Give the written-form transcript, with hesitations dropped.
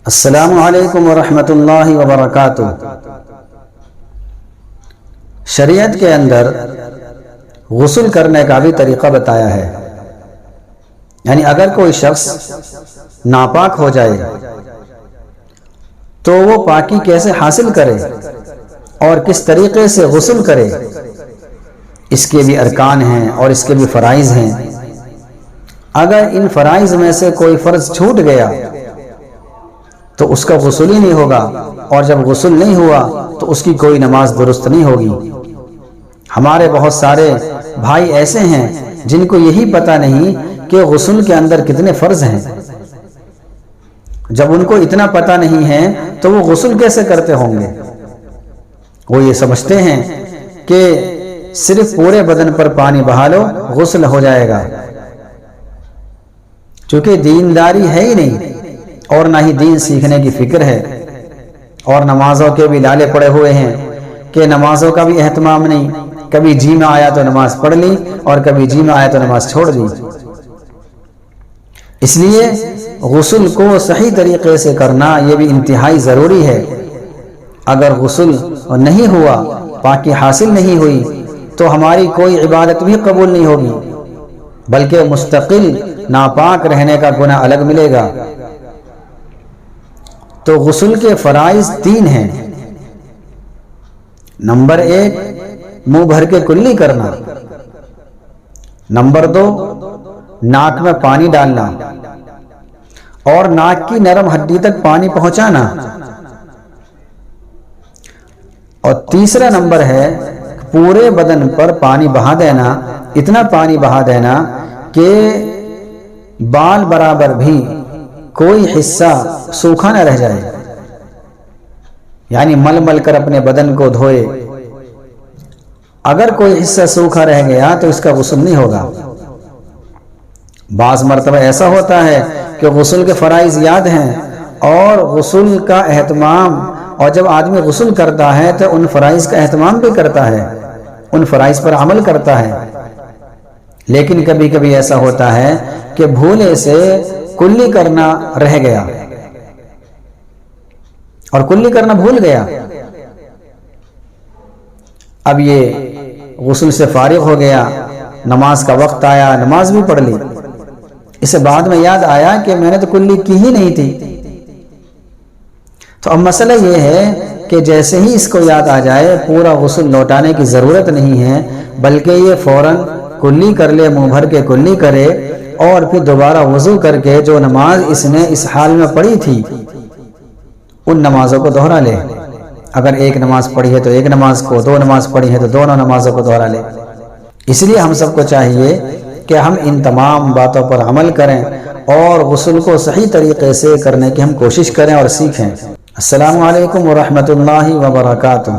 السلام علیکم ورحمۃ اللہ وبرکاتہ۔ شریعت کے اندر غسل کرنے کا بھی طریقہ بتایا ہے، یعنی اگر کوئی شخص ناپاک ہو جائے تو وہ پاکی کیسے حاصل کرے اور کس طریقے سے غسل کرے، اس کے بھی ارکان ہیں اور اس کے بھی فرائض ہیں۔ اگر ان فرائض میں سے کوئی فرض چھوٹ گیا تو اس کا غسل ہی نہیں ہوگا، اور جب غسل نہیں ہوا تو اس کی کوئی نماز درست نہیں ہوگی۔ ہمارے بہت سارے بھائی ایسے ہیں جن کو یہی پتہ نہیں کہ غسل کے اندر کتنے فرض ہیں۔ جب ان کو اتنا پتہ نہیں ہے تو وہ غسل کیسے کرتے ہوں گے؟ وہ یہ سمجھتے ہیں کہ صرف پورے بدن پر پانی بہا لو غسل ہو جائے گا، چونکہ دینداری ہے ہی نہیں اور نہ ہی دین سیکھنے کی فکر ہے، اور نمازوں کے بھی لالے پڑے ہوئے ہیں کہ نمازوں کا بھی اہتمام نہیں، کبھی جی میں آیا تو نماز پڑھ لی اور کبھی جی میں آیا تو نماز چھوڑ دی۔ اس لیے غسل کو صحیح طریقے سے کرنا یہ بھی انتہائی ضروری ہے۔ اگر غسل نہیں ہوا، پاکی حاصل نہیں ہوئی تو ہماری کوئی عبادت بھی قبول نہیں ہوگی، بلکہ مستقل ناپاک رہنے کا گناہ الگ ملے گا۔ تو غسل کے فرائض 3 ہیں۔ نمبر 1 منہ بھر کے کلی کرنا، نمبر 2 ناک میں پانی ڈالنا اور ناک کی نرم ہڈی تک پانی پہنچانا، اور تیسرا نمبر ہے پورے بدن پر پانی بہا دینا، اتنا پانی بہا دینا کہ بال برابر بھی کوئی حصہ سوکھا نہ رہ جائے، یعنی مل مل کر اپنے بدن کو دھوئے۔ اگر کوئی حصہ سوکھا رہ گیا تو اس کا غسل نہیں ہوگا۔ بعض مرتبہ ایسا ہوتا ہے کہ غسل کے فرائض یاد ہیں اور غسل کا اہتمام، اور جب آدمی غسل کرتا ہے تو ان فرائض کا اہتمام بھی کرتا ہے، ان فرائض پر عمل کرتا ہے، لیکن کبھی کبھی ایسا ہوتا ہے کہ بھولے سے کلی کرنا رہ گیا اور کلی کرنا بھول گیا۔ اب یہ غسل سے فارغ ہو گیا، نماز کا وقت آیا، نماز بھی پڑھ لی، اسے بعد میں یاد آیا کہ میں نے تو کلی کی ہی نہیں تھی۔ تو اب مسئلہ یہ ہے کہ جیسے ہی اس کو یاد آ جائے پورا غسل لوٹانے کی ضرورت نہیں ہے، بلکہ یہ فوراً کلی کر لے، منہ بھر کے کلی کرے اور پھر دوبارہ وضو کر کے جو نماز اس نے اس حال میں پڑھی تھی ان نمازوں کو دہرا لے۔ اگر ایک نماز پڑھی ہے تو ایک نماز کو، 2 نماز پڑھی ہے تو دونوں نمازوں کو دہرا لے۔ اس لیے ہم سب کو چاہیے کہ ہم ان تمام باتوں پر عمل کریں اور غسل کو صحیح طریقے سے کرنے کی ہم کوشش کریں اور سیکھیں۔ السلام علیکم ورحمۃ اللہ وبرکاتہ۔